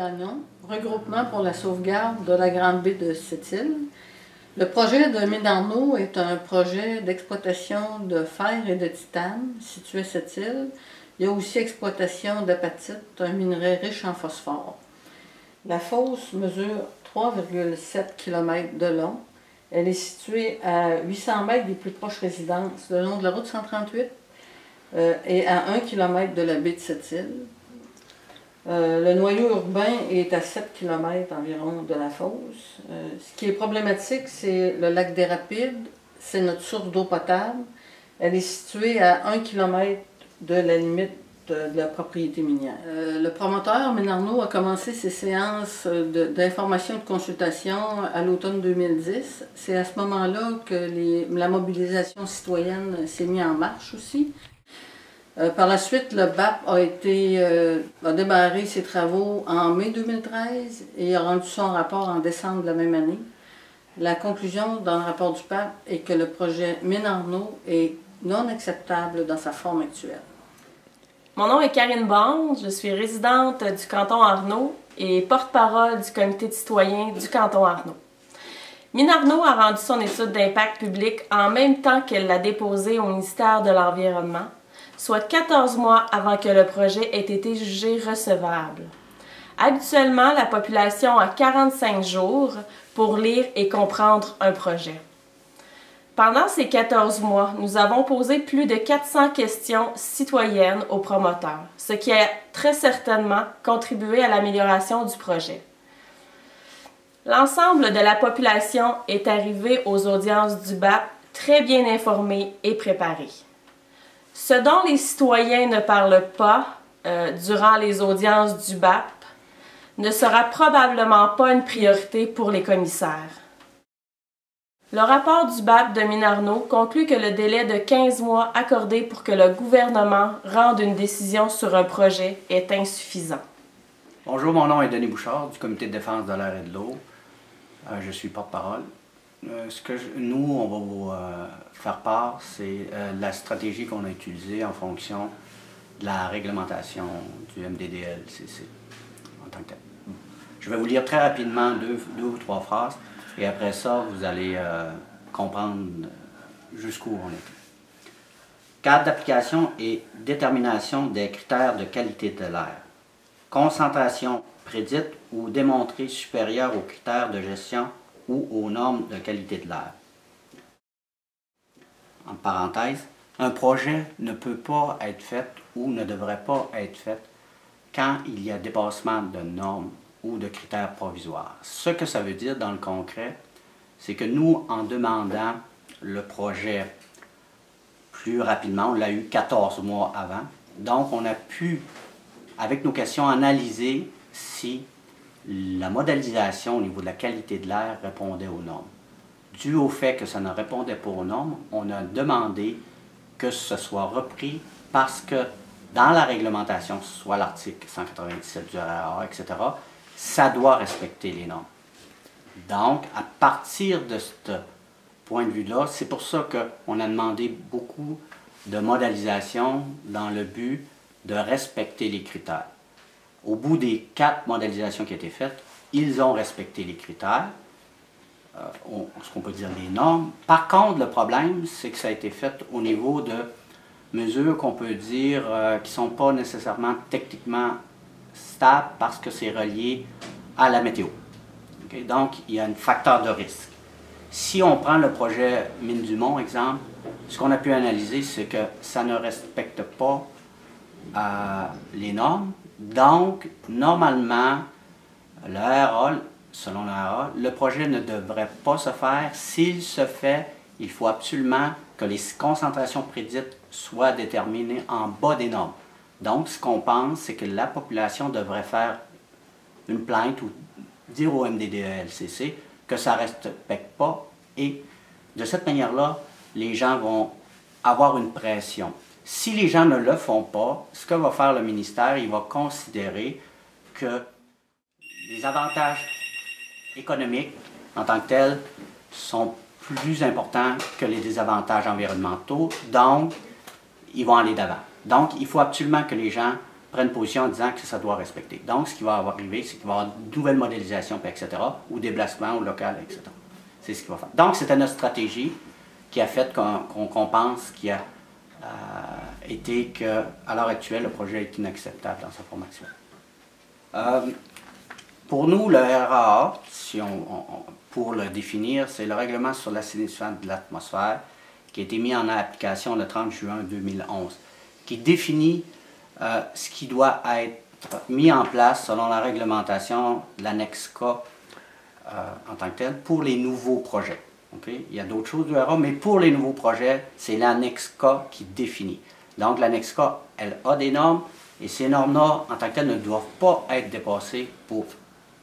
Gagnon, regroupement pour la sauvegarde de la Grande Baie de Sept-Îles. Le projet de Mine Arnaud est un projet d'exploitation de fer et de titane situé à Sept-Îles. Il y a aussi exploitation d'apatite, un minerai riche en phosphore. La fosse mesure 3,7 km de long. Elle est située à 800 mètres des plus proches résidences le long de la route 138 et à 1 km de la baie de Sept-Îles. Le noyau urbain est à 7 km environ de la fosse. Ce qui est problématique, c'est le lac des Rapides. C'est notre source d'eau potable. Elle est située à 1 km de la limite de la propriété minière. Le promoteur, Mine Arnaud, a commencé ses séances d'information et de consultation à l'automne 2010. C'est à ce moment-là que la mobilisation citoyenne s'est mise en marche aussi. Par la suite, le BAP a démarré ses travaux en mai 2013 et a rendu son rapport en décembre de la même année. La conclusion dans le rapport du BAP est que le projet Mine Arnaud est non acceptable dans sa forme actuelle. Mon nom est Karine Bond, je suis résidente du canton Arnaud et porte-parole du comité de citoyens du canton Arnaud. Mine Arnaud a rendu son étude d'impact public en même temps qu'elle l'a déposée au ministère de l'Environnement, soit 14 mois avant que le projet ait été jugé recevable. Habituellement, la population a 45 jours pour lire et comprendre un projet. Pendant ces 14 mois, nous avons posé plus de 400 questions citoyennes aux promoteurs, ce qui a très certainement contribué à l'amélioration du projet. L'ensemble de la population est arrivé aux audiences du BAP très bien informée et préparée. Ce dont les citoyens ne parlent pas durant les audiences du BAP ne sera probablement pas une priorité pour les commissaires. Le rapport du BAP de Mine Arnaud conclut que le délai de 15 mois accordé pour que le gouvernement rende une décision sur un projet est insuffisant. Bonjour, mon nom est Denis Bouchard du comité de défense de l'air et de l'eau. Je suis porte-parole. Nous, on va vous faire part, c'est la stratégie qu'on a utilisée en fonction de la réglementation du MDDLCC en tant que tel. Je vais vous lire très rapidement deux ou trois phrases et après ça, vous allez comprendre jusqu'où on est. Cadre d'application et détermination des critères de qualité de l'air. Concentration prédite ou démontrée supérieure aux critères de gestion ou aux normes de qualité de l'air. En parenthèse, un projet ne peut pas être fait ou ne devrait pas être fait quand il y a dépassement de normes ou de critères provisoires. Ce que ça veut dire dans le concret, c'est que nous, en demandant le projet plus rapidement, on l'a eu 14 mois avant, donc on a pu, avec nos questions, analyser si la modélisation au niveau de la qualité de l'air répondait aux normes. Dû au fait que ça ne répondait pas aux normes, on a demandé que ce soit repris parce que dans la réglementation, soit l'article 197 du REA, etc., ça doit respecter les normes. Donc, à partir de ce point de vue-là, c'est pour ça qu'on a demandé beaucoup de modélisation dans le but de respecter les critères. Au bout des 4 modélisations qui ont été faites, ils ont respecté les critères, ce qu'on peut dire des normes. Par contre, le problème, c'est que ça a été fait au niveau de mesures qu'on peut dire qui ne sont pas nécessairement techniquement stables parce que c'est relié à la météo. Okay? Donc, il y a un facteur de risque. Si on prend le projet Mine du Mont, exemple, ce qu'on a pu analyser, c'est que ça ne respecte pas les normes. Donc, normalement, le RA, selon le RA, le projet ne devrait pas se faire. S'il se fait, il faut absolument que les concentrations prédites soient déterminées en bas des normes. Donc, ce qu'on pense, c'est que la population devrait faire une plainte ou dire au MDDLCC que ça ne respecte pas. Et de cette manière-là, les gens vont avoir une pression. Si les gens ne le font pas, ce que va faire le ministère, il va considérer que les avantages économiques en tant que tels sont plus importants que les désavantages environnementaux, donc ils vont aller d'avant. Donc il faut absolument que les gens prennent position en disant que ça doit respecter. Donc, ce qui va arriver, c'est qu'il va y avoir de nouvelles modélisations, etc., ou déplacements au local, etc. C'est ce qu'il va faire. Donc, c'était notre stratégie qui a fait qu'on pense qu'il a été qu'à l'heure actuelle, le projet est inacceptable dans sa forme actuelle. Pour nous, le RAA, pour le définir, c'est le règlement sur l'assainissement de l'atmosphère qui a été mis en application le 30 juin 2011, qui définit ce qui doit être mis en place selon la réglementation de l'annexe K en tant que tel pour les nouveaux projets. Okay? Il y a d'autres choses du RAA, mais pour les nouveaux projets, c'est l'annexe K qui définit. Donc l'annexe K, elle a des normes, et ces normes-là, en tant que telles, ne doivent pas être dépassées pour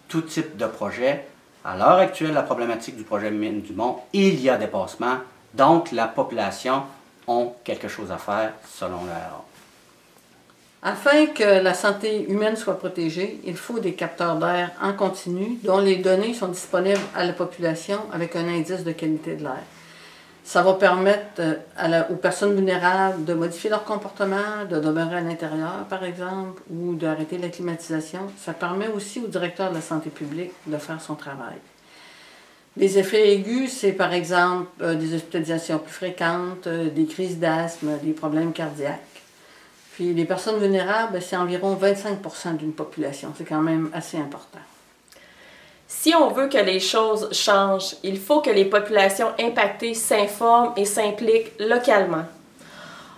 tout type de projet. À l'heure actuelle, la problématique du projet Mine du Mont, il y a dépassement, donc la population a quelque chose à faire selon le RAA. Afin que la santé humaine soit protégée, il faut des capteurs d'air en continu dont les données sont disponibles à la population avec un indice de qualité de l'air. Ça va permettre aux personnes vulnérables de modifier leur comportement, de demeurer à l'intérieur par exemple, ou d'arrêter la climatisation. Ça permet aussi au directeur de la santé publique de faire son travail. Les effets aigus, c'est par exemple des hospitalisations plus fréquentes, des crises d'asthme, des problèmes cardiaques. Puis les personnes vulnérables, c'est environ 25% d'une population. C'est quand même assez important. Si on veut que les choses changent, il faut que les populations impactées s'informent et s'impliquent localement.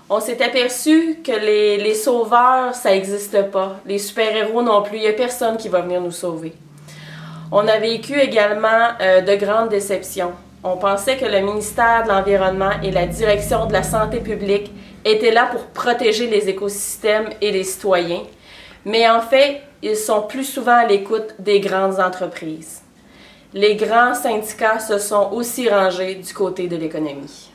On s'est aperçu que les sauveurs, ça n'existe pas. Les super-héros non plus. Il n'y a personne qui va venir nous sauver. On a vécu également de grandes déceptions. On pensait que le ministère de l'Environnement et la Direction de la Santé publique étaient là pour protéger les écosystèmes et les citoyens. Mais en fait, ils sont plus souvent à l'écoute des grandes entreprises. Les grands syndicats se sont aussi rangés du côté de l'économie.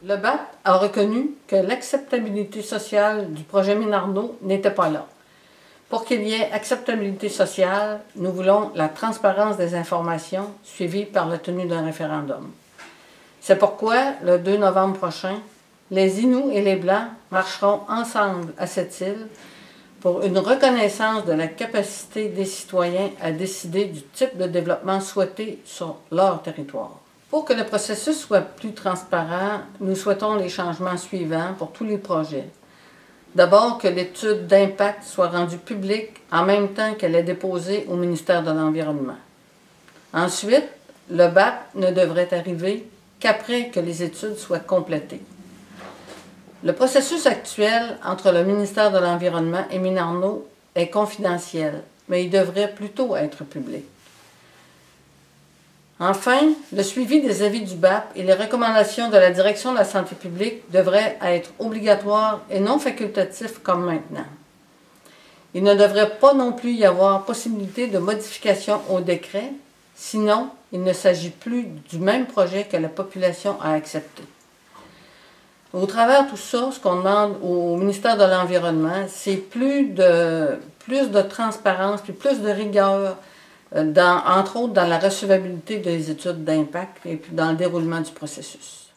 Le BAP a reconnu que l'acceptabilité sociale du projet Mine Arnaud n'était pas là. Pour qu'il y ait acceptabilité sociale, nous voulons la transparence des informations suivie par la tenue d'un référendum. C'est pourquoi, le 2 novembre prochain, les Inuits et les Blancs marcheront ensemble à cette île pour une reconnaissance de la capacité des citoyens à décider du type de développement souhaité sur leur territoire. Pour que le processus soit plus transparent, nous souhaitons les changements suivants pour tous les projets. D'abord, que l'étude d'impact soit rendue publique en même temps qu'elle est déposée au ministère de l'Environnement. Ensuite, le BAP ne devrait arriver qu'après que les études soient complétées. Le processus actuel entre le ministère de l'Environnement et Mine Arnaud est confidentiel, mais il devrait plutôt être public. Enfin, le suivi des avis du BAP et les recommandations de la Direction de la santé publique devraient être obligatoires et non facultatifs comme maintenant. Il ne devrait pas non plus y avoir possibilité de modification au décret, sinon il ne s'agit plus du même projet que la population a accepté. Au travers de tout ça, ce qu'on demande au ministère de l'Environnement, c'est plus de transparence, puis plus de rigueur, entre autres dans la recevabilité des études d'impact et puis dans le déroulement du processus.